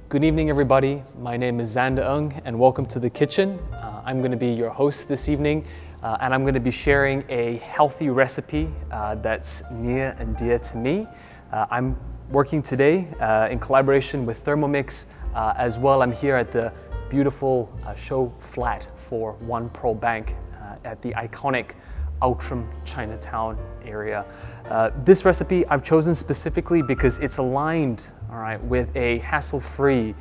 Good evening, everybody. My name is Zander Ng, and welcome to the kitchen. I'm going to be your host this evening, and I'm going to be sharing a healthy recipe that's near and dear to me. I'm working today in collaboration with Thermomix. As well, I'm here at the beautiful Showflat for One Pearl Bank at the iconic Outram Chinatown area. This recipe I've chosen specifically because it's aligned, all right, with a hassle-free,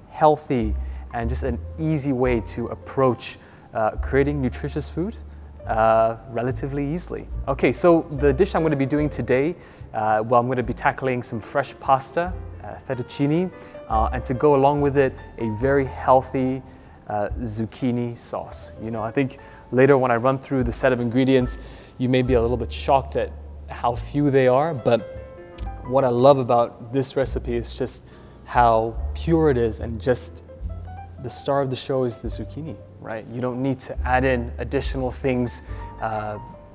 healthy, and just an easy way to approach creating nutritious food relatively easily. Okay, so the dish I'm going to be doing today, I'm going to be tackling some fresh pasta, fettuccine, and to go along with it, a very healthy zucchini sauce. You know, I think later when I run through the set of ingredients, you may be a little bit shocked at how few they are, but what I love about this recipe is just how pure it is, and just the star of the show is the zucchini, right? You don't need to add in additional things.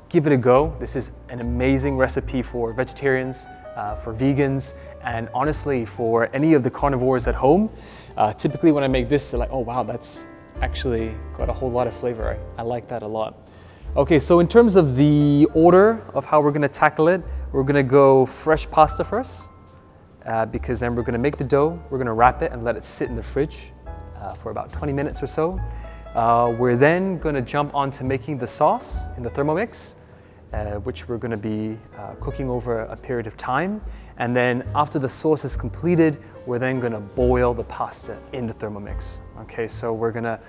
Give it a go. This is an amazing recipe for vegetarians, for vegans, and honestly for any of the carnivores at home. Typically when I make this, they're like, oh wow, that's actually got a whole lot of flavor. I like that a lot. Okay, so in terms of the order of how we're gonna tackle it, we're gonna go fresh pasta first, because then we're gonna make the dough, we're gonna wrap it and let it sit in the fridge for about 20 minutes or so. We're then gonna jump on to making the sauce in the Thermomix, which we're gonna be cooking over a period of time. And then after the sauce is completed, we're then gonna boil the pasta in the Thermomix. Okay, so we're gonna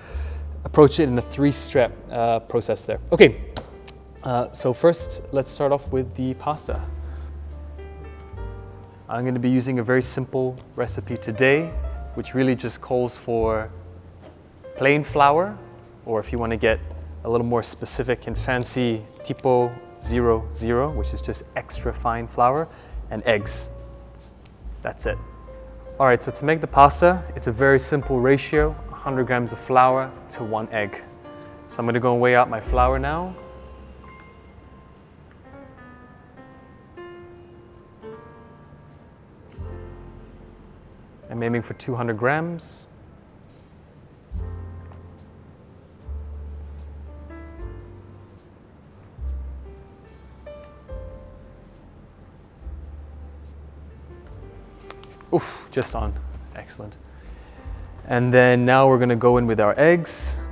approach it in a three-step process there. Okay, so first let's start off with the pasta. I'm gonna be using a very simple recipe today, which really just calls for plain flour, or if you wanna get a little more specific and fancy, tipo 00, which is just extra fine flour, and eggs. That's it. All right, so to make the pasta, it's a very simple ratio, 100 grams of flour to 1 egg. So I'm gonna go and weigh out my flour now. I'm aiming for 200 grams. Oof, just on, excellent. And then now we're gonna go in with our eggs.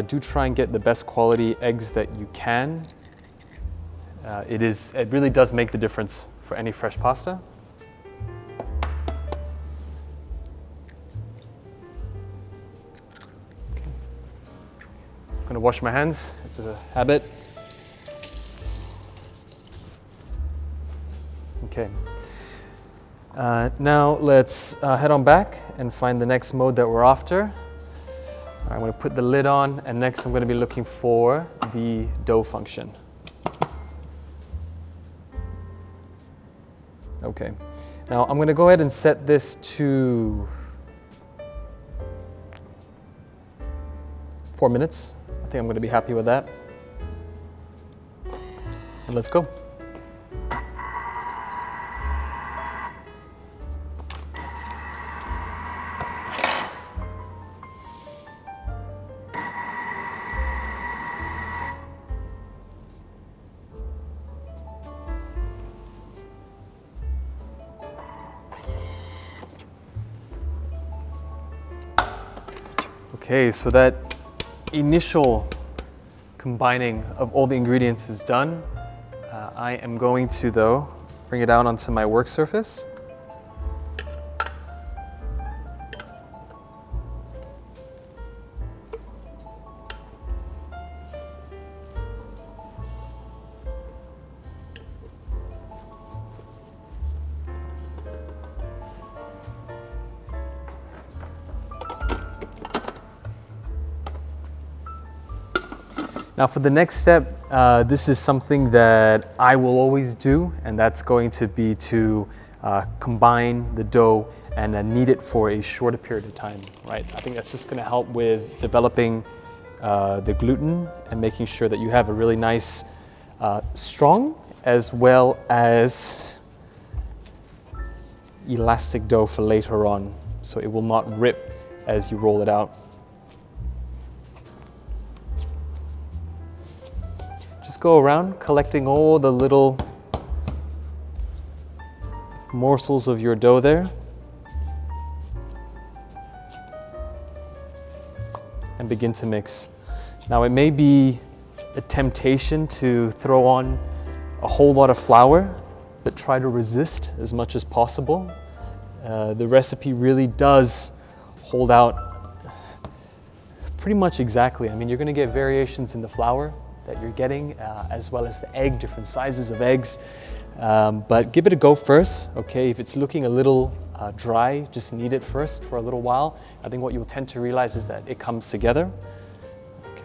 Do try and get the best quality eggs that you can. It really does make the difference for any fresh pasta. Okay. I'm gonna wash my hands, it's a habit. Okay. Now let's head on back and find the next mode that we're after. I'm going to put the lid on, and next I'm going to be looking for the dough function. Okay, now I'm going to go ahead and set this to 4 minutes. I think I'm going to be happy with that. And let's go. Okay, so that initial combining of all the ingredients is done. I am going to, though, bring it out onto my work surface. Now for the next step, this is something that I will always do, and that's going to be to combine the dough and knead it for a shorter period of time, right? I think that's just gonna help with developing the gluten and making sure that you have a really nice, strong, as well as elastic dough for later on, so it will not rip as you roll it out. Just go around collecting all the little morsels of your dough there. And begin to mix. Now it may be a temptation to throw on a whole lot of flour, but try to resist as much as possible. The recipe really does hold out pretty much exactly. I mean, you're gonna get variations in the flour that you're getting, as well as the egg, different sizes of eggs. But give it a go first, okay? If it's looking a little dry, just knead it first for a little while. I think what you'll tend to realize is that it comes together. Okay.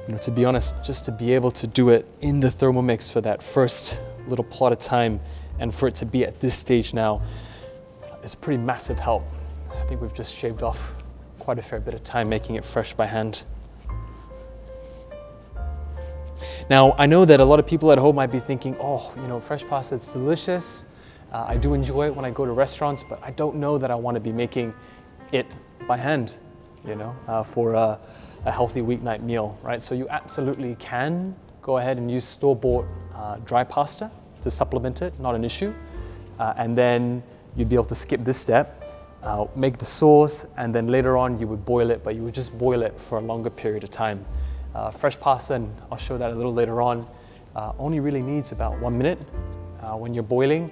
You know, to be honest, just to be able to do it in the Thermomix for that first little plot of time, and for it to be at this stage now, is a pretty massive help. I think we've just shaved off quite a fair bit of time making it fresh by hand. Now, I know that a lot of people at home might be thinking, oh, you know, fresh pasta, it's delicious. I do enjoy it when I go to restaurants, but I don't know that I want to be making it by hand, you know, for a healthy weeknight meal, right? So you absolutely can go ahead and use store-bought dry pasta to supplement it, not an issue. And then you'd be able to skip this step, make the sauce, and then later on you would boil it, but you would just boil it for a longer period of time. Fresh pasta, and I'll show that a little later on, only really needs about 1 minute. When you're boiling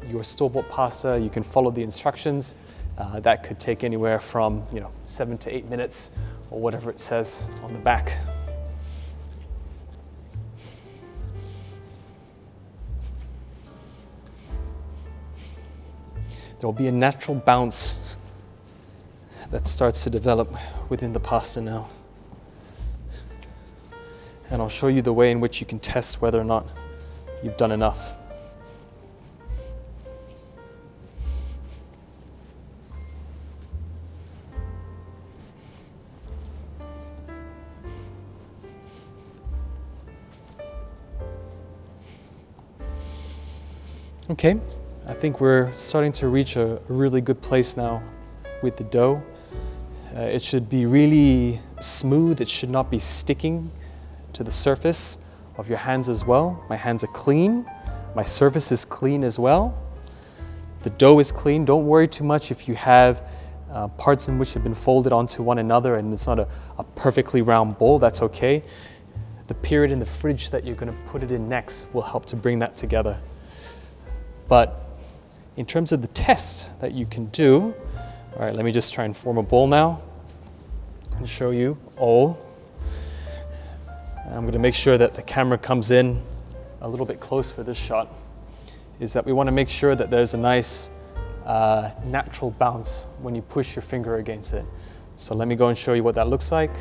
your store-bought pasta, you can follow the instructions. That could take anywhere from 7 to 8 minutes, or whatever it says on the back. There will be a natural bounce that starts to develop within the pasta now. And I'll show you the way in which you can test whether or not you've done enough. Okay, I think we're starting to reach a really good place now with the dough. It should be really smooth. It should not be sticking to the surface of your hands as well. My hands are clean. My surface is clean as well. The dough is clean. Don't worry too much if you have parts in which have been folded onto one another and it's not a perfectly round bowl. That's okay. The period in the fridge that you're going to put it in next will help to bring that together. But in terms of the test that you can do, all right, let me just try and form a bowl now and show you all. And I'm going to make sure that the camera comes in a little bit close for this shot, is that we want to make sure that there's a nice natural bounce when you push your finger against it. So let me go and show you what that looks like.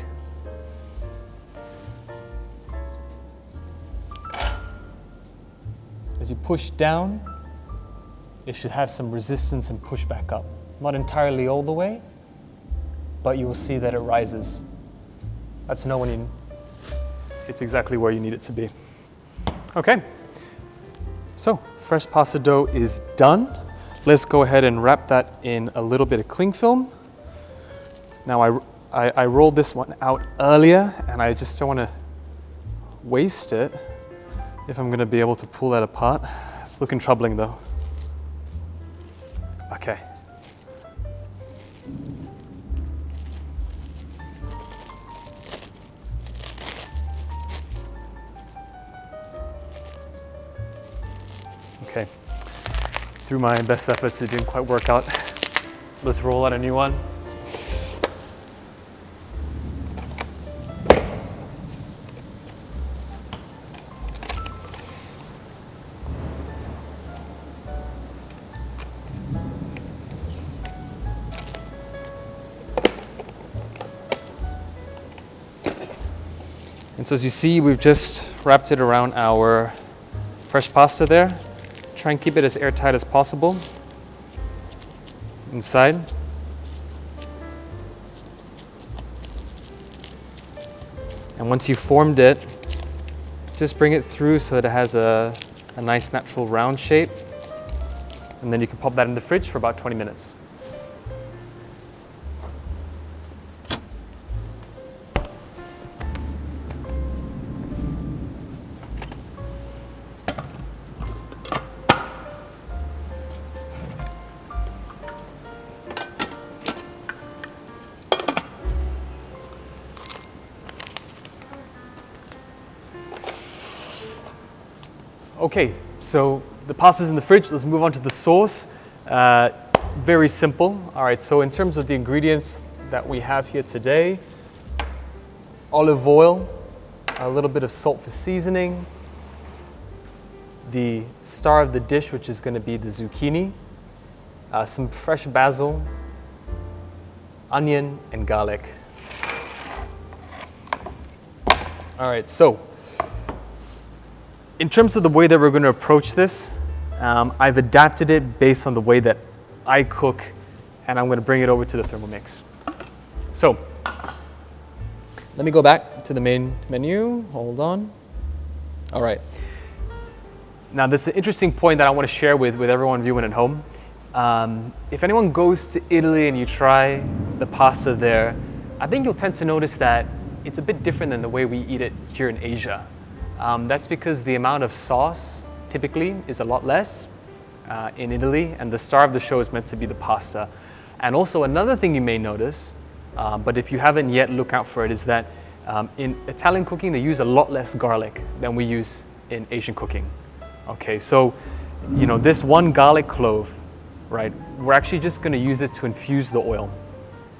As you push down, it should have some resistance and push back up. Not entirely all the way, but you will see that it rises. That's it's exactly where you need it to be. Okay, so fresh pasta dough is done. Let's go ahead and wrap that in a little bit of cling film. Now I rolled this one out earlier and I just don't want to waste it if I'm going to be able to pull that apart. It's looking troubling though. Okay. Okay. Through my best efforts, it didn't quite work out. Let's roll out a new one. And so as you see, we've just wrapped it around our fresh pasta there. Try and keep it as airtight as possible. inside. And once you've formed it, just bring it through so that it has a nice natural round shape. And then you can pop that in the fridge for about 20 minutes. Okay, so the pasta's in the fridge. Let's move on to the sauce. Very simple. All right, so in terms of the ingredients that we have here today, olive oil, a little bit of salt for seasoning, the star of the dish, which is going to be the zucchini, some fresh basil, onion, and garlic. All right, so in terms of the way that we're going to approach this, I've adapted it based on the way that I cook, and I'm going to bring it over to the Thermomix. So let me go back to the main menu. Hold on. All right. Now, this is an interesting point that I want to share with everyone viewing at home. If anyone goes to Italy and you try the pasta there, I think you'll tend to notice that it's a bit different than the way we eat it here in Asia. That's because the amount of sauce typically is a lot less in Italy, and the star of the show is meant to be the pasta. And also another thing you may notice, but if you haven't yet, look out for it, is that in Italian cooking, they use a lot less garlic than we use in Asian cooking. Okay, so you know, this one garlic clove, right, we're actually just going to use it to infuse the oil.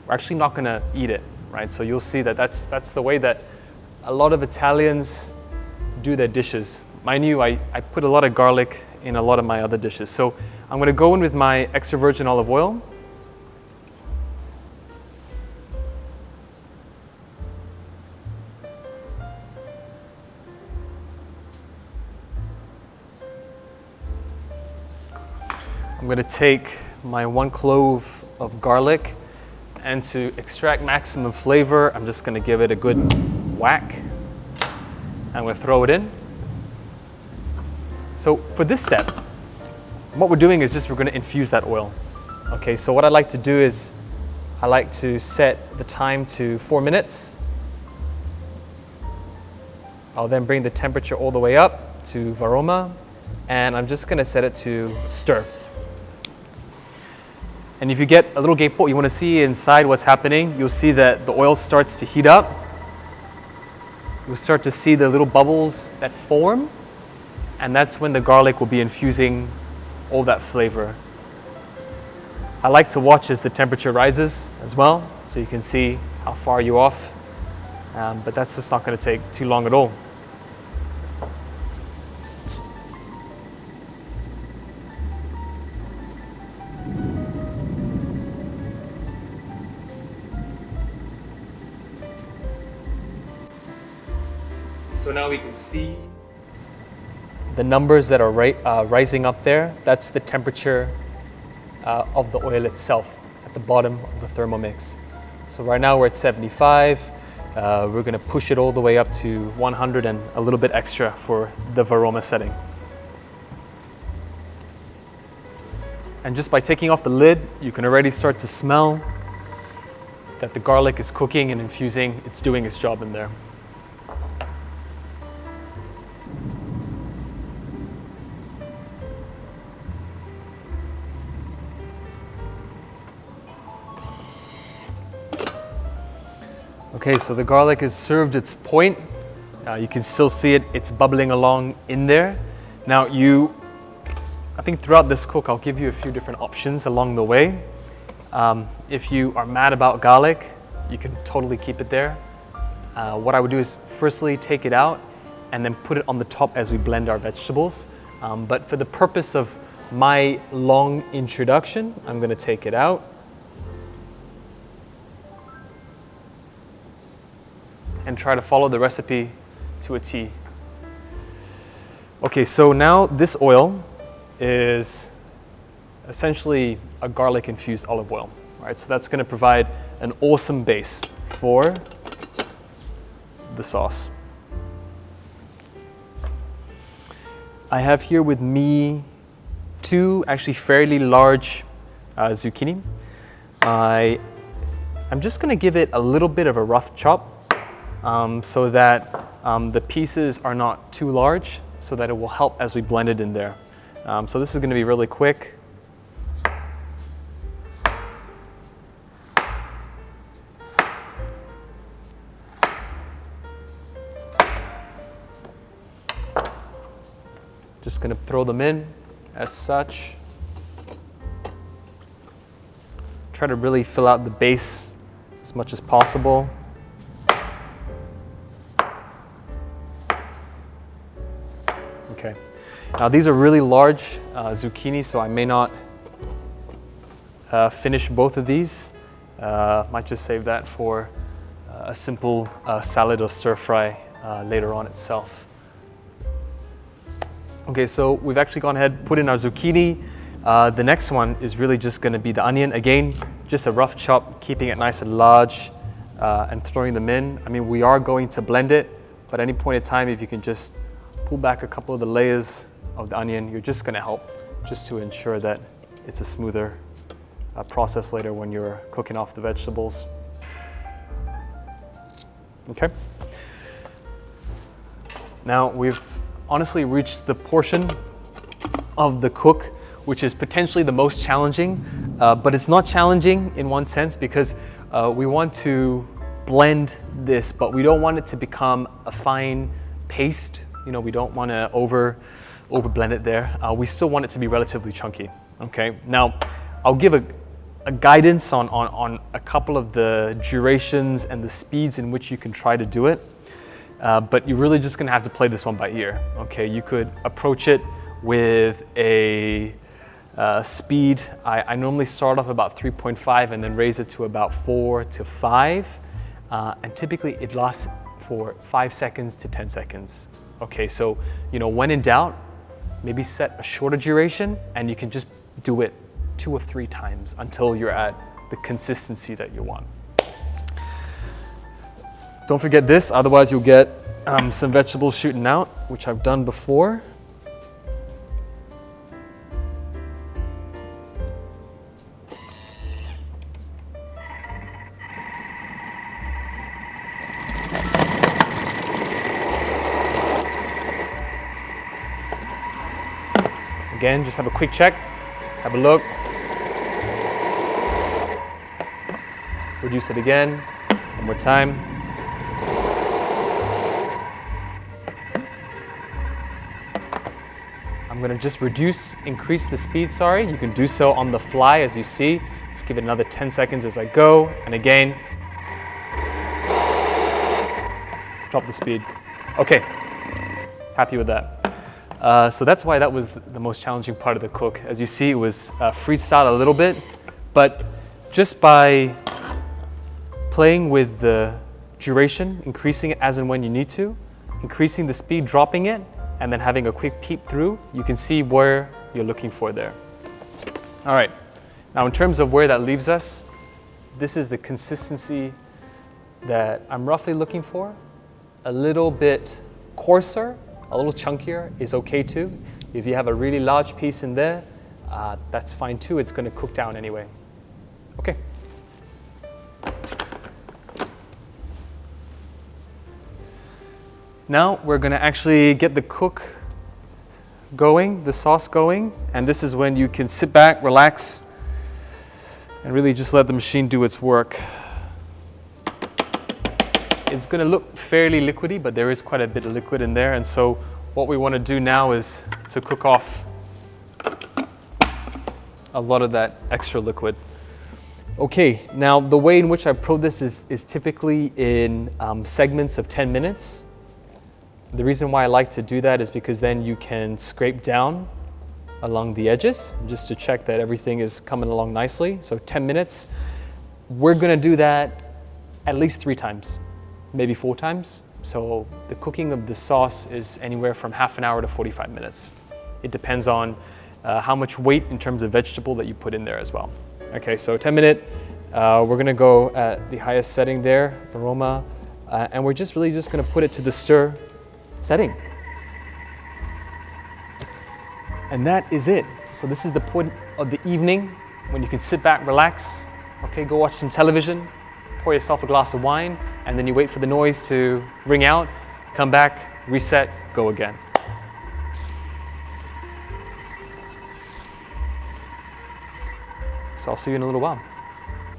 We're actually not going to eat it, right? So you'll see that that's the way that a lot of Italians do their dishes. Mind you, I put a lot of garlic in a lot of my other dishes. So I'm going to go in with my extra virgin olive oil. I'm going to take my 1 clove of garlic, and to extract maximum flavor, I'm just going to give it a good whack. I'm going to throw it in. So for this step, what we're doing is we're going to infuse that oil. Okay, so what I like to do is I like to set the time to 4 minutes. I'll then bring the temperature all the way up to varoma, and I'm just going to set it to stir. And if you get a little gate pot, you want to see inside what's happening, you'll see that the oil starts to heat up. You'll start to see the little bubbles that form, and that's when the garlic will be infusing all that flavor. I like to watch as the temperature rises as well, so you can see how far you're off, but that's just not going to take too long at all. So now we can see the numbers that are rising up there. That's the temperature of the oil itself at the bottom of the Thermomix. So right now we're at 75. We're going to push it all the way up to 100 and a little bit extra for the varoma setting. And just by taking off the lid, you can already start to smell that the garlic is cooking and infusing. It's doing its job in there. Okay, so the garlic has served its point. You can still see it, it's bubbling along in there. Now I think throughout this cook, I'll give you a few different options along the way. If you are mad about garlic, you can totally keep it there. What I would do is firstly take it out and then put it on the top as we blend our vegetables. But for the purpose of my long introduction, I'm gonna take it out. And try to follow the recipe to a T. Okay, so now this oil is essentially a garlic infused olive oil. All right, so that's going to provide an awesome base for the sauce. I have here with me two actually fairly large zucchini. I'm just going to give it a little bit of a rough chop so that the pieces are not too large, so that it will help as we blend it in there. So this is going to be really quick. Just going to throw them in as such. Try to really fill out the base as much as possible. Okay. Now these are really large zucchini, so I may not finish both of these. Might just save that for a simple salad or stir fry later on itself. Okay, so we've actually gone ahead, put in our zucchini. The next one is really just going to be the onion. Again, just a rough chop, keeping it nice and large and throwing them in. I mean, we are going to blend it, but at any point in time, if you can just pull back a couple of the layers of the onion, you're just going to help just to ensure that it's a smoother process later when you're cooking off the vegetables. Okay. Now we've honestly reached the portion of the cook which is potentially the most challenging, but it's not challenging in one sense because we want to blend this, but we don't want it to become a fine paste. You know, we don't want to over blend it there. We still want it to be relatively chunky. Okay, now I'll give a guidance on a couple of the durations and the speeds in which you can try to do it. But you're really just gonna have to play this one by ear. Okay, you could approach it with a speed. I normally start off about 3.5 and then raise it to about 4 to 5. And typically it lasts for 5 seconds to 10 seconds. Okay, so, you know, when in doubt, maybe set a shorter duration and you can just do it 2 or 3 times until you're at the consistency that you want. Don't forget this, otherwise you'll get some vegetables shooting out, which I've done before. Again, just have a quick check, have a look. Reduce it again, one more time. I'm gonna just increase the speed, sorry. You can do so on the fly as you see. Let's give it another 10 seconds as I go. And again, drop the speed. Okay, happy with that. So that's why that was the most challenging part of the cook. As you see, it was freestyle a little bit, but just by playing with the duration, increasing it as and when you need to, increasing the speed, dropping it, and then having a quick peep through, you can see where you're looking for there. All right, now in terms of where that leaves us, this is the consistency that I'm roughly looking for. A little bit coarser, a little chunkier is okay too. If you have a really large piece in there, that's fine too. It's gonna cook down anyway. Okay. Now we're gonna actually get the cook going, the sauce going, and this is when you can sit back, relax, and really just let the machine do its work. It's gonna look fairly liquidy, but there is quite a bit of liquid in there, and so what we wanna do now is to cook off a lot of that extra liquid. Okay, now the way in which I pro this is typically in segments of 10 minutes. The reason why I like to do that is because then you can scrape down along the edges just to check that everything is coming along nicely. So 10 minutes. We're gonna do that at least 3 times, maybe 4 times. So the cooking of the sauce is anywhere from half an hour to 45 minutes. It depends on how much weight in terms of vegetable that you put in there as well. Okay, so 10-minute, we're gonna go at the highest setting there, aroma, and we're just gonna put it to the stir setting. And that is it. So this is the point of the evening when you can sit back, relax, okay, go watch some television, pour yourself a glass of wine, and then you wait for the noise to ring out, come back, reset, go again. So I'll see you in a little while.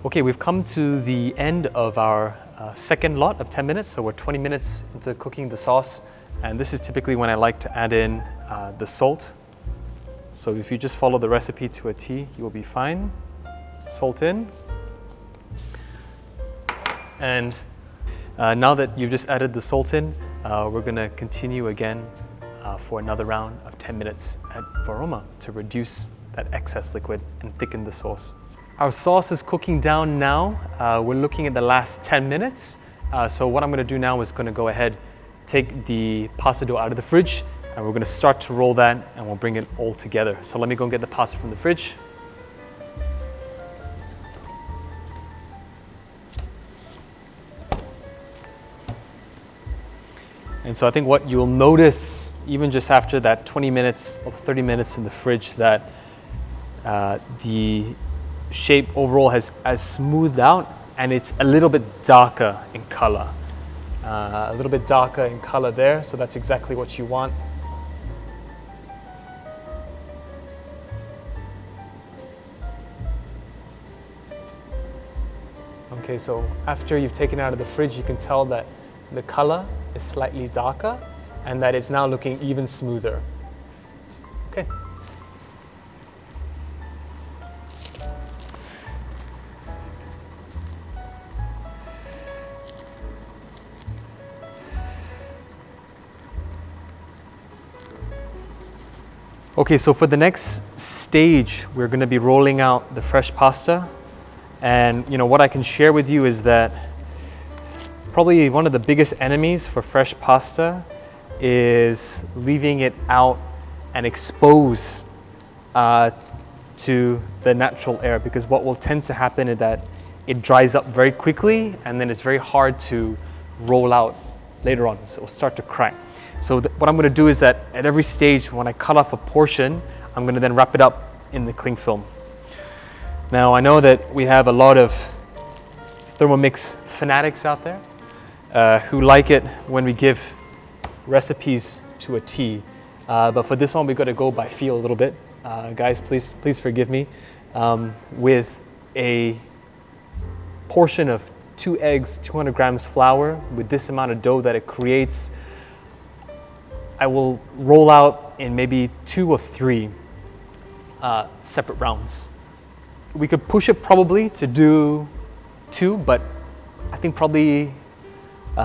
Okay, we've come to the end of our second lot of 10 minutes. So we're 20 minutes into cooking the sauce. And this is typically when I like to add in the salt. So if you just follow the recipe to a T, you will be fine. Salt in. And now that you've just added the salt in, we're gonna continue again for another round of 10 minutes at Varoma to reduce that excess liquid and thicken the sauce. Our sauce is cooking down now. We're looking at the last 10 minutes. So what I'm gonna do now is gonna go ahead, take the pasta dough out of the fridge, and we're gonna start to roll that, and we'll bring it all together. So let me go and get the pasta from the fridge. And so I think what you'll notice, even just after that 20 minutes or 30 minutes in the fridge, that the shape overall has smoothed out, and it's a little bit darker in color. A little bit darker in color there, so that's exactly what you want. Okay, so after you've taken it out of the fridge, you can tell that the color is slightly darker and that it's now looking even smoother. Okay. Okay, so for the next stage, we're going to be rolling out the fresh pasta. And what I can share with you is that probably one of the biggest enemies for fresh pasta is leaving it out and exposed to the natural air, because what will tend to happen is that it dries up very quickly and then it's very hard to roll out later on, so it'll start to crack. So what I'm going to do is that at every stage, when I cut off a portion, I'm going to then wrap it up in the cling film. Now I know that we have a lot of Thermomix fanatics out there who like it when we give recipes to a T, but for this one we've got to go by feel a little bit. Guys, please forgive me. With a portion of 2 eggs, 200 grams flour, with this amount of dough that it creates, I will roll out in maybe 2 or 3 separate rounds. We could push it probably to do 2, but I think probably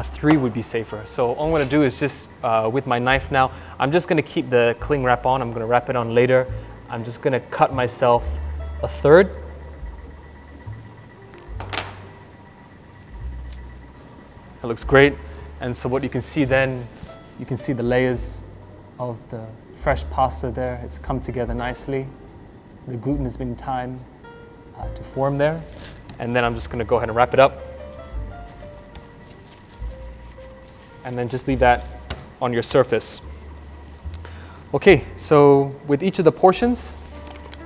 3 would be safer. So all I'm gonna do is just, with my knife now, I'm just gonna keep the cling wrap on. I'm gonna wrap it on later. I'm just gonna cut myself a third. That looks great. And so what you can see then, you can see the layers of the fresh pasta there. It's come together nicely. The gluten has been timed to form there. And then I'm just gonna go ahead and wrap it up. And then just leave that on your surface. Okay, so with each of the portions,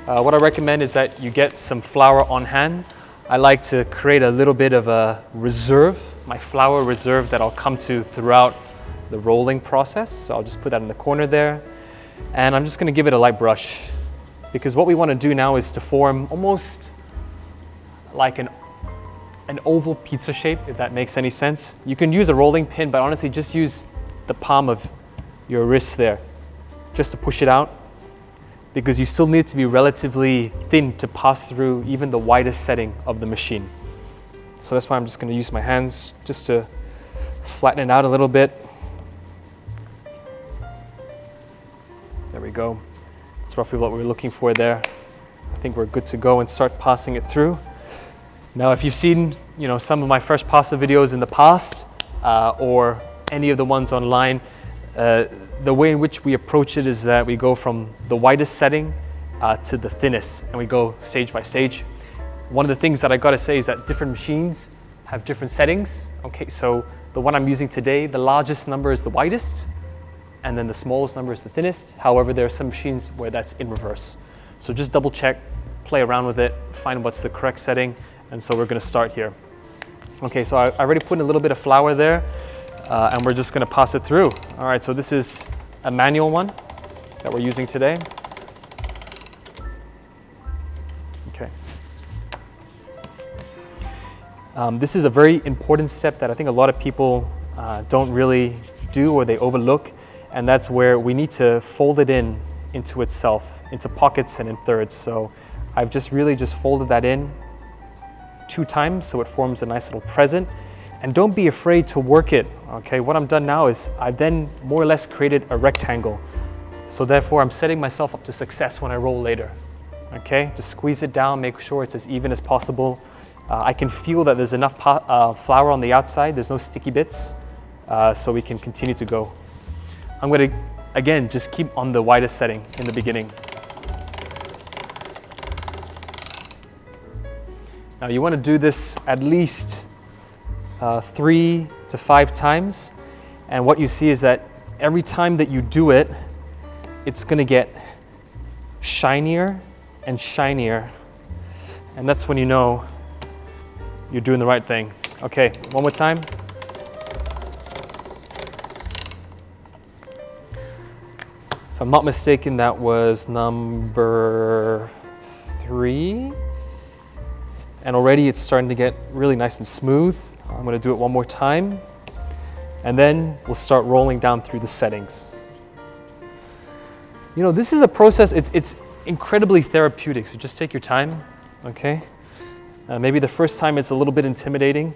what I recommend is that you get some flour on hand. I like to create a little bit of a reserve, my flour reserve that I'll come to throughout the rolling process. So I'll just put that in the corner there. And I'm just gonna give it a light brush, because what we wanna do now is to form almost like an oval pizza shape, if that makes any sense. You can use a rolling pin, but honestly just use the palm of your wrist there just to push it out, because you still need to be relatively thin to pass through even the widest setting of the machine. So that's why I'm just gonna use my hands just to flatten it out a little bit. There we go. That's roughly what we're looking for there. I think we're good to go and start passing it through. Now, if you've seen, some of my fresh pasta videos in the past, or any of the ones online, the way in which we approach it is that we go from the widest setting to the thinnest, and we go stage by stage. One of the things that I gotta say is that different machines have different settings. Okay, so the one I'm using today, the largest number is the widest, and then the smallest number is the thinnest. However, there are some machines where that's in reverse. So just double check, play around with it, find what's the correct setting, and so we're gonna start here. Okay, so I already put in a little bit of flour there, and we're just gonna pass it through. All right, so this is a manual one that we're using today. Okay. This is a very important step that I think a lot of people don't really do, or they overlook, and that's where we need to fold it into itself, into pockets and in thirds. So I've just folded that in 2 times so it forms a nice little present. And don't be afraid to work it, okay? What I'm done now is I've then more or less created a rectangle. So therefore I'm setting myself up to success when I roll later, okay? Just squeeze it down, make sure it's as even as possible. I can feel that there's enough flour on the outside, there's no sticky bits, so we can continue to go. I'm gonna, again, just keep on the widest setting in the beginning. Now you wanna do this at least 3 to 5 times, and what you see is that every time that you do it, it's gonna get shinier and shinier, and that's when you know you're doing the right thing. Okay, one more time. If I'm not mistaken, that was number 3. And already it's starting to get really nice and smooth. I'm gonna do it one more time. And then we'll start rolling down through the settings. You know, this is a process, it's incredibly therapeutic, so just take your time, okay? Maybe the first time it's a little bit intimidating,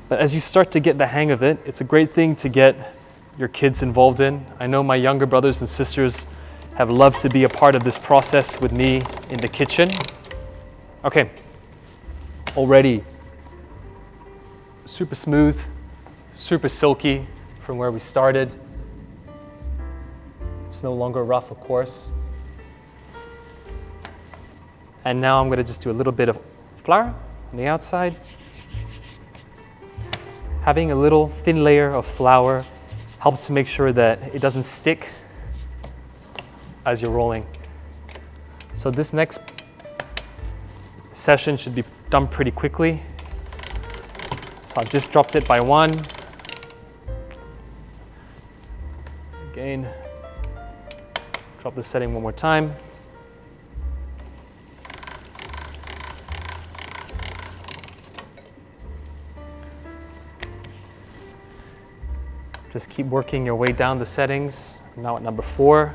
but as you start to get the hang of it, it's a great thing to get your kids involved in. I know my younger brothers and sisters have loved to be a part of this process with me in the kitchen. Okay, already super smooth, super silky from where we started. It's no longer rough, of course. And now I'm gonna just do a little bit of flour on the outside. Having a little thin layer of flour helps to make sure that it doesn't stick as you're rolling. So this next session should be done pretty quickly. So I've just dropped it by 1. Again, drop the setting one more time. Just keep working your way down the settings. I'm now at number 4.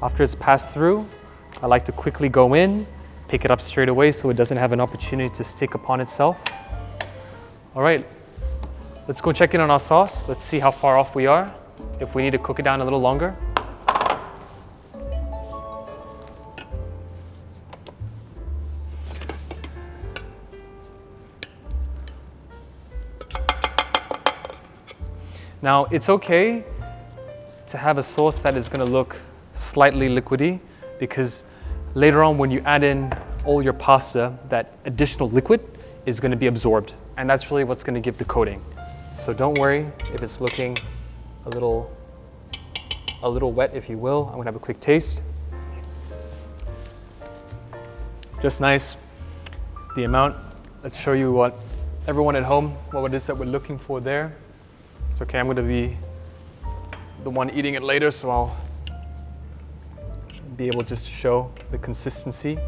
After it's passed through, I like to quickly go in, pick it up straight away so it doesn't have an opportunity to stick upon itself. All right, let's go check in on our sauce. Let's see how far off we are, if we need to cook it down a little longer. Now, it's okay to have a sauce that is going to look slightly liquidy, because later on when you add in all your pasta, that additional liquid is going to be absorbed, and that's really what's going to give the coating. So don't worry if it's looking a little wet, if you will. I'm going to have a quick taste. Just nice. The amount, let's show you what everyone at home, what it is that we're looking for there. It's okay, I'm going to be the one eating it later, so I'll be able just to show the consistency.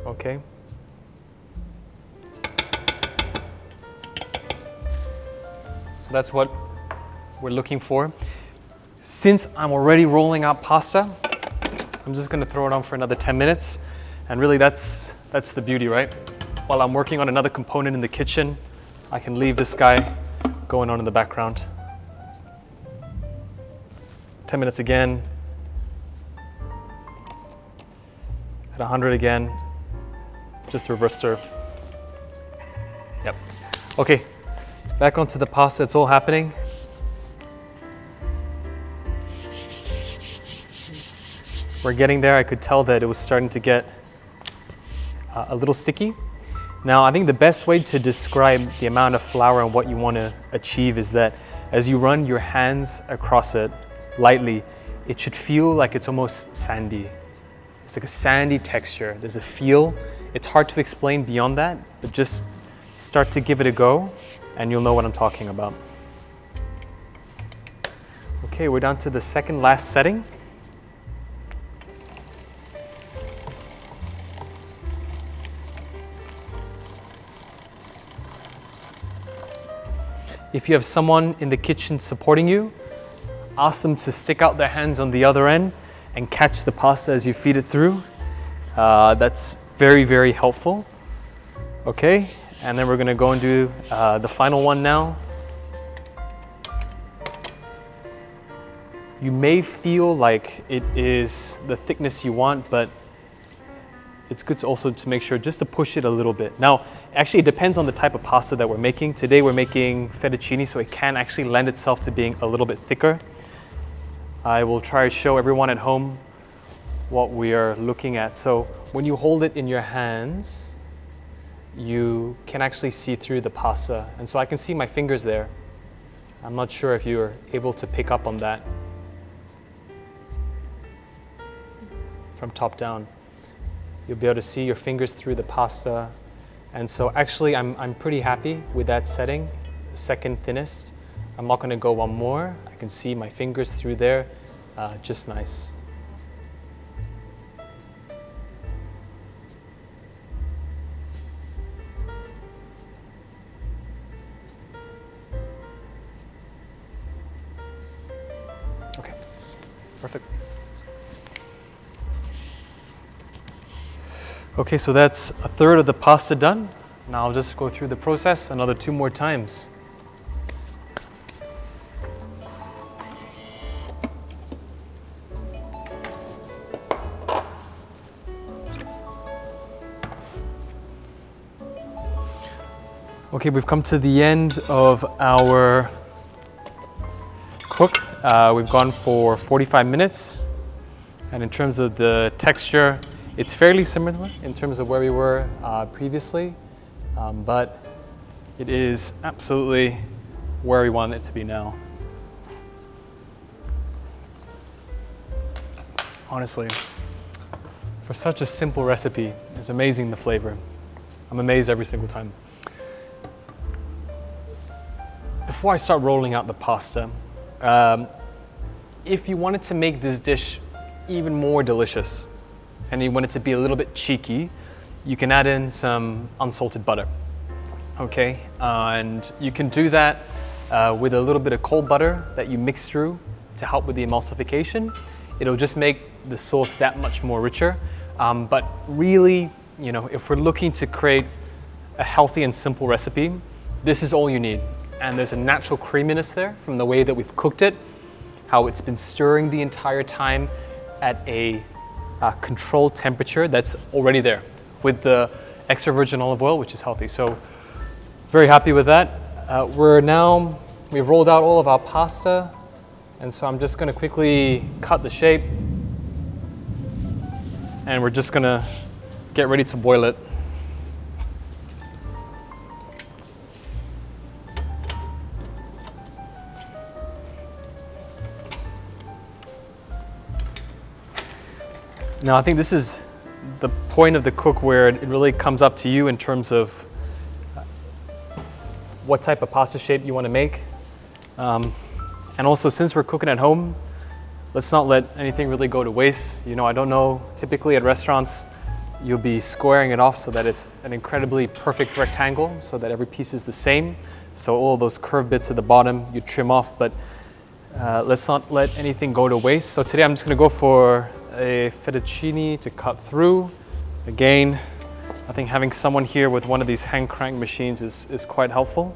Okay. So that's what we're looking for. Since I'm already rolling out pasta, I'm just going to throw it on for another 10 minutes. And really that's the beauty, right? While I'm working on another component in the kitchen, I can leave this guy going on in the background. 10 minutes again. At 100 again. Just reverse stir. Yep. Okay, back onto the pasta. It's all happening. we're getting there. I could tell that it was starting to get a little sticky. Now, I think the best way to describe the amount of flour and what you want to achieve is that as you run your hands across it lightly, it should feel like it's almost sandy. It's like a sandy texture. There's a feel. It's hard to explain beyond that, but just start to give it a go and you'll know what I'm talking about. Okay, we're down to the second last setting. If you have someone in the kitchen supporting you, ask them to stick out their hands on the other end and catch the pasta as you feed it through. That's very, very helpful. Okay, and then we're gonna go and do the final one now. You may feel like it is the thickness you want, but it's good to also to make sure just to push it a little bit. Now, actually it depends on the type of pasta that we're making. Today we're making fettuccine, so it can actually lend itself to being a little bit thicker. I will try to show everyone at home what we are looking at. So when you hold it in your hands, you can actually see through the pasta. And so I can see my fingers there. I'm not sure if you're able to pick up on that from top down. You'll be able to see your fingers through the pasta. And so actually I'm pretty happy with that setting, second thinnest. I'm not gonna go one more. I can see my fingers through there, just nice. Okay, perfect. Okay, so that's a third of the pasta done. Now I'll just go through the process another 2 more times. Okay, we've come to the end of our cook. We've gone for 45 minutes. And in terms of the texture, it's fairly similar in terms of where we were previously, but it is absolutely where we want it to be now. Honestly, for such a simple recipe, it's amazing the flavor. I'm amazed every single time. Before I start rolling out the pasta, if you wanted to make this dish even more delicious, and you want it to be a little bit cheeky, you can add in some unsalted butter, okay? And you can do that with a little bit of cold butter that you mix through to help with the emulsification. It'll just make the sauce that much more richer. But really, you know, if we're looking to create a healthy and simple recipe, this is all you need. And there's a natural creaminess there from the way that we've cooked it, how it's been stirring the entire time at a controlled temperature that's already there with the extra virgin olive oil, which is healthy. So very happy with that. We've rolled out all of our pasta. And so I'm just gonna quickly cut the shape and we're just gonna get ready to boil it. Now I think this is the point of the cook where it really comes up to you in terms of what type of pasta shape you want to make. And also, since we're cooking at home, let's not let anything really go to waste. You know, I don't know, typically at restaurants, you'll be squaring it off so that it's an incredibly perfect rectangle so that every piece is the same. So all those curved bits at the bottom, you trim off, but let's not let anything go to waste. So today I'm just gonna go for a fettuccine to cut through. Again, I think having someone here with one of these hand crank machines is quite helpful.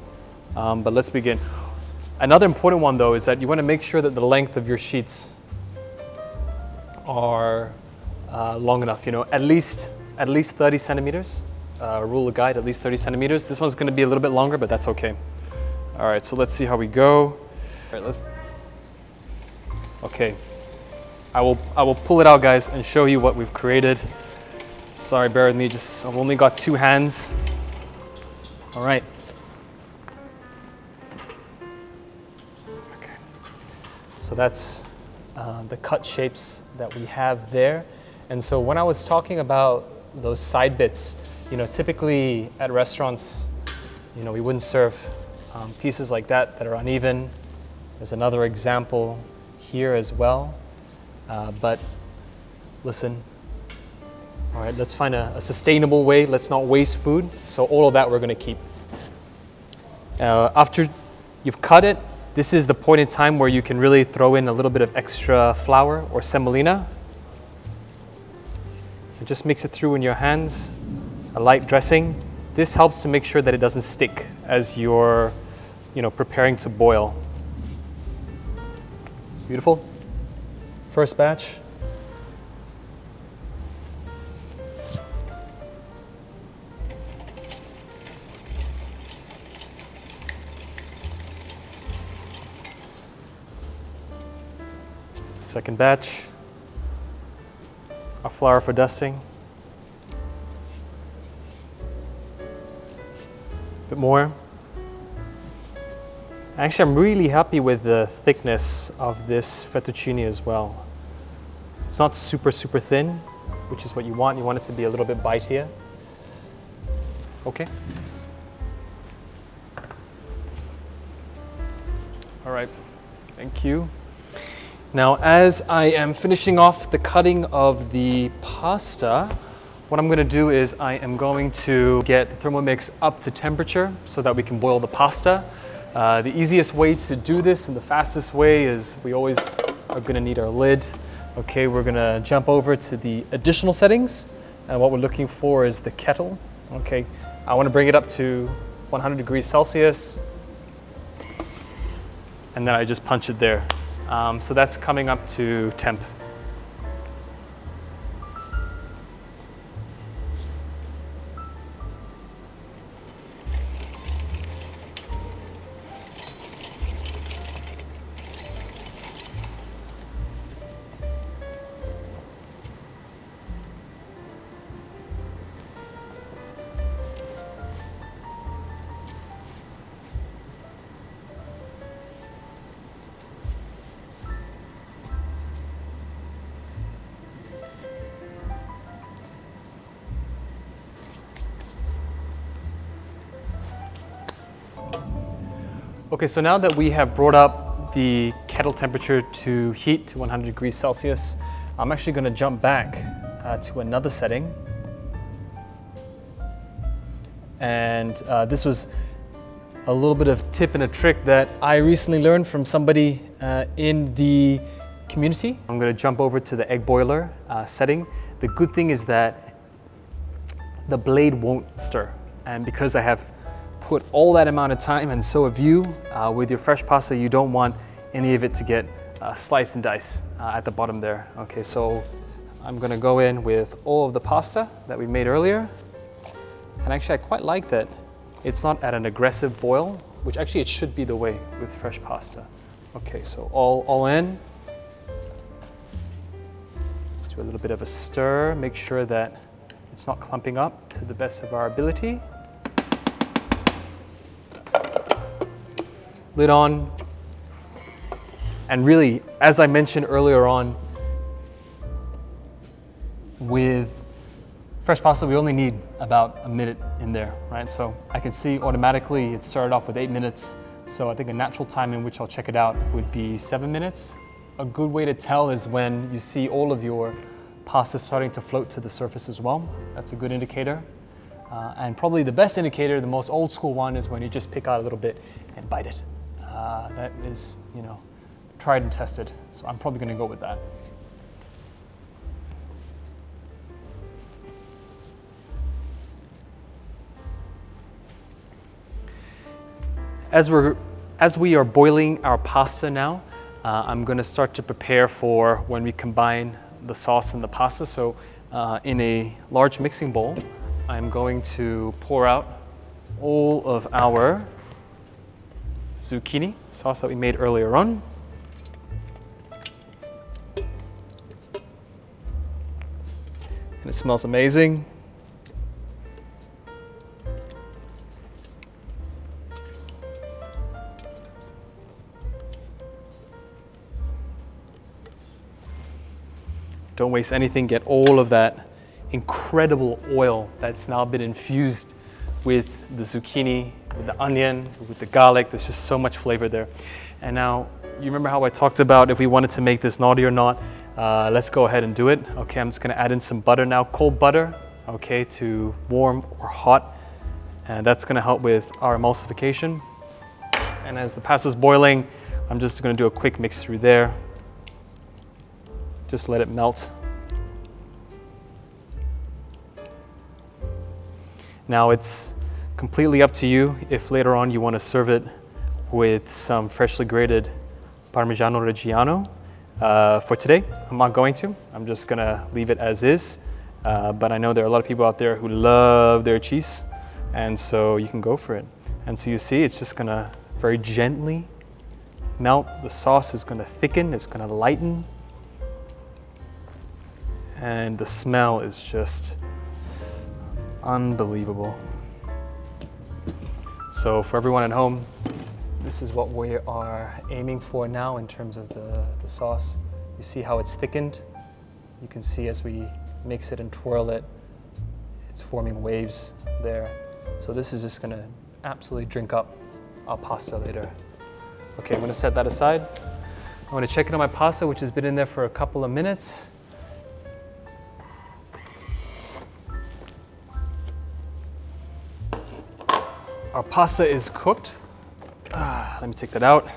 But let's begin. Another important one though is that you want to make sure that the length of your sheets are long enough, you know, at least 30 centimeters. Rule of guide, at least 30 centimeters. This one's going to be a little bit longer, but that's okay. All right, so let's see how we go. All right, okay. I will pull it out, guys, and show you what we've created. Sorry, bear with me, I've only got 2 hands. All right. Okay. So that's the cut shapes that we have there. And so when I was talking about those side bits, you know, typically at restaurants, you know, we wouldn't serve pieces like that are uneven. There's another example here as well. But listen, all right, let's find a sustainable way. Let's not waste food. So all of that we're gonna keep. After you've cut it, this is the point in time where you can really throw in a little bit of extra flour or semolina. And just mix it through in your hands, a light dressing. This helps to make sure that it doesn't stick as you're, you know, preparing to boil. Beautiful. First batch. Second batch. Our flour for dusting. A bit more. Actually, I'm really happy with the thickness of this fettuccine as well. It's not super, super thin, which is what you want. You want it to be a little bit bitier. Okay. All right, thank you. Now, as I am finishing off the cutting of the pasta, what I'm gonna do is I am going to get Thermomix up to temperature so that we can boil the pasta. The easiest way to do this and the fastest way is we always are gonna need our lid. Okay, we're gonna jump over to the additional settings. And what we're looking for is the kettle. Okay, I wanna bring it up to 100 degrees Celsius. And then I just punch it there. So that's coming up to temp. Okay, so now that we have brought up the kettle temperature to heat to 100 degrees Celsius, I'm actually going to jump back to another setting. And this was a little bit of tip and a trick that I recently learned from somebody in the community. I'm going to jump over to the egg boiler setting. The good thing is that the blade won't stir. And because I have put all that amount of time, and so have you, with your fresh pasta, you don't want any of it to get sliced and diced at the bottom there. Okay, so I'm gonna go in with all of the pasta that we made earlier. And actually, I quite like that it's not at an aggressive boil, which actually it should be the way with fresh pasta. Okay, so all in. Let's do a little bit of a stir, make sure that it's not clumping up to the best of our ability. Lid on. And really, as I mentioned earlier on, with fresh pasta, we only need about a minute in there, right? So I can see automatically it started off with 8 minutes. So I think a natural time in which I'll check it out would be 7 minutes. A good way to tell is when you see all of your pasta starting to float to the surface as well. That's a good indicator. And probably the best indicator, the most old school one, is when you just pick out a little bit and bite it. That is, you know, tried and tested. So I'm probably gonna go with that. As we are boiling our pasta now, I'm gonna start to prepare for when we combine the sauce and the pasta. So in a large mixing bowl, I'm going to pour out all of our zucchini sauce that we made earlier on. And it smells amazing. Don't waste anything, get all of that incredible oil that's now been infused with the zucchini, with the onion, with the garlic. There's just so much flavor there. And now, you remember how I talked about if we wanted to make this naughty or not? Let's go ahead and do it. Okay, I'm just gonna add in some butter now, cold butter, okay, to warm or hot. And that's gonna help with our emulsification. And as the pasta's boiling, I'm just gonna do a quick mix through there. Just let it melt. Now it's completely up to you if later on you want to serve it with some freshly grated Parmigiano Reggiano. For today, I'm not going to. I'm just gonna leave it as is. But I know there are a lot of people out there who love their cheese, and so you can go for it. And so you see, it's just gonna very gently melt. The sauce is gonna thicken, it's gonna lighten. And the smell is just unbelievable. So for everyone at home, this is what we are aiming for now in terms of the sauce. You see how it's thickened? You can see as we mix it and twirl it, it's forming waves there. So this is just gonna absolutely drink up our pasta later. Okay, I'm gonna set that aside. I'm gonna check in on my pasta, which has been in there for a couple of minutes. Our pasta is cooked. Let me take that out.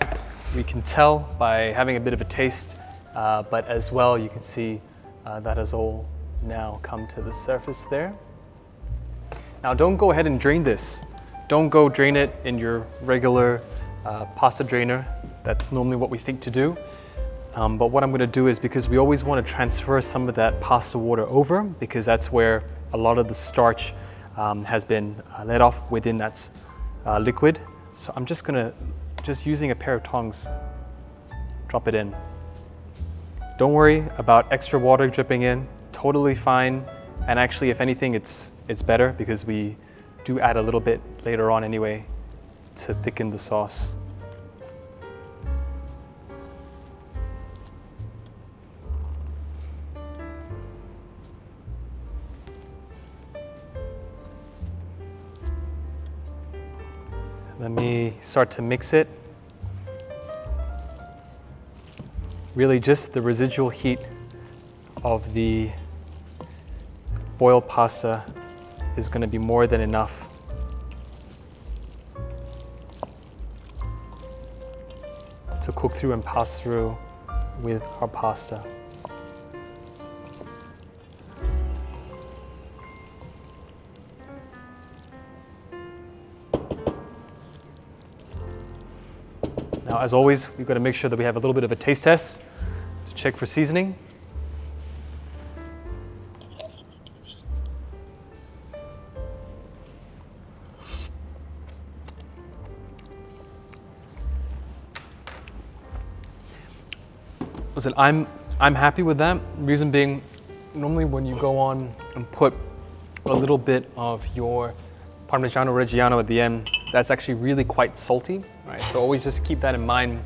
We can tell by having a bit of a taste, but as well you can see that has all now come to the surface there. Now don't go ahead and drain this. Don't go drain it in your regular pasta drainer. That's normally what we think to do. But what I'm gonna do is, because we always wanna transfer some of that pasta water over, because that's where a lot of the starch has been let off within that liquid. So I'm just gonna, using a pair of tongs, drop it in. Don't worry about extra water dripping in, totally fine. And actually, if anything, it's better because we do add a little bit later on anyway to thicken the sauce. Let me start to mix it. Really just the residual heat of the boiled pasta is going to be more than enough. To cook through and pass through with our pasta. Now, as always, we've got to make sure that we have a little bit of a taste test to check for seasoning. Listen, I'm happy with that. Reason being, normally when you go on and put a little bit of your Parmigiano Reggiano at the end, that's actually really quite salty, right? So always just keep that in mind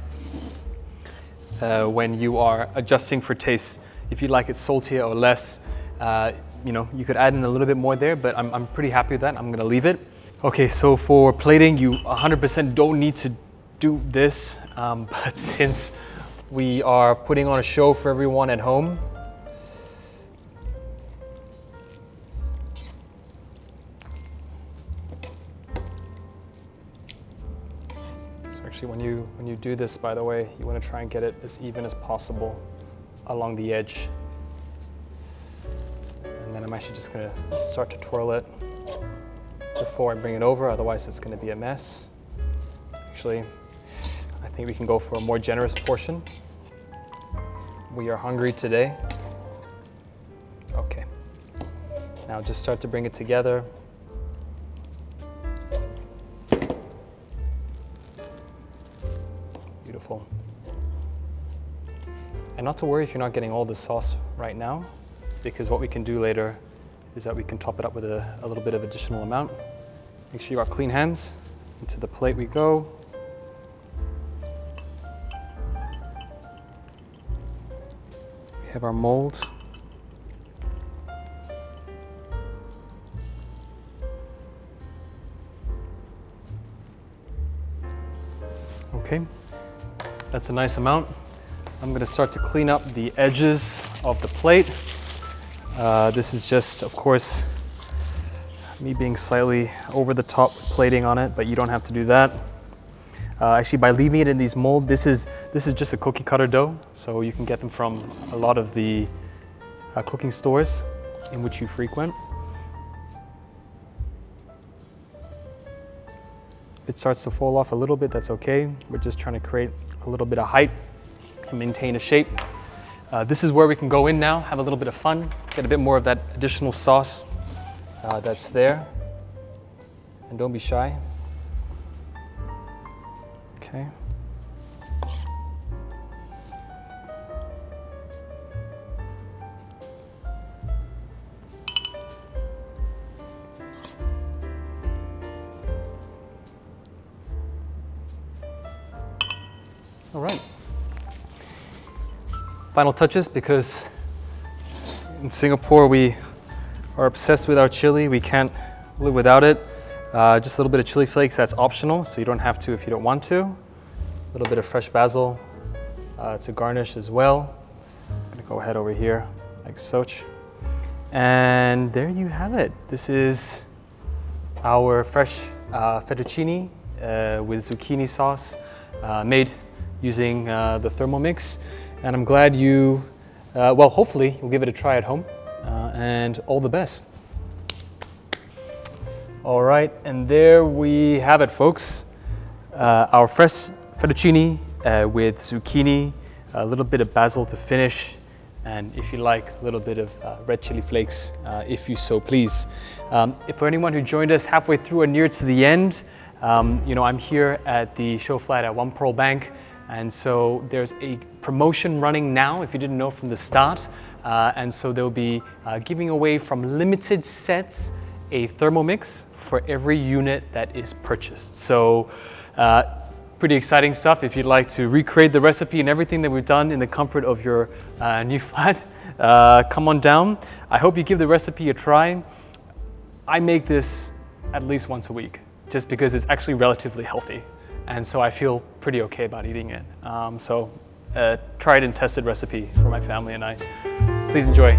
when you are adjusting for taste. If you like it saltier or less, you could add in a little bit more there, but I'm pretty happy with that. I'm gonna leave it. Okay, so for plating, you 100% don't need to do this, but since we are putting on a show for everyone at home, when you do this, by the way, you want to try and get it as even as possible along the edge. And then I'm actually just going to start to twirl it before I bring it over, otherwise it's going to be a mess. Actually, I think we can go for a more generous portion. We are hungry today. Okay. Now just start to bring it together. Beautiful. And not to worry if you're not getting all the sauce right now, because what we can do later is that we can top it up with a little bit of additional amount. Make sure you got clean hands. Into the plate we go. We have our mold. Okay, that's a nice amount. I'm going to start to clean up the edges of the plate. This is just, of course, me being slightly over the top plating on it, but you don't have to do that. Actually, by leaving it in these mold, this is just a cookie cutter dough, so you can get them from a lot of the cooking stores in which you frequent. If it starts to fall off a little bit, that's okay. We're just trying to create a little bit of height and maintain a shape. This is where we can go in now, have a little bit of fun, get a bit more of that additional sauce that's there. And don't be shy. Okay. All right. Final touches, because in Singapore we are obsessed with our chili. We can't live without it. Just a little bit of chili flakes, that's optional, so you don't have to if you don't want to. A little bit of fresh basil to garnish as well. I'm gonna go ahead over here like such. And there you have it. This is our fresh fettuccine with zucchini sauce made using the Thermomix. And I'm glad you, well, hopefully you'll give it a try at home, and all the best. All right, and there we have it, folks. Our fresh fettuccine with zucchini, a little bit of basil to finish, and if you like, a little bit of red chili flakes, if you so please. If for anyone who joined us halfway through or near to the end, you know, I'm here at the Showflat at One Pearl Bank. And so there's a promotion running now, if you didn't know from the start. And so they'll be giving away from limited sets a Thermomix for every unit that is purchased. So pretty exciting stuff. If you'd like to recreate the recipe and everything that we've done in the comfort of your new flat, come on down. I hope you give the recipe a try. I make this at least once a week, just because it's actually relatively healthy. And so I feel pretty okay about eating it. Tried and tested recipe for my family and I. Please enjoy.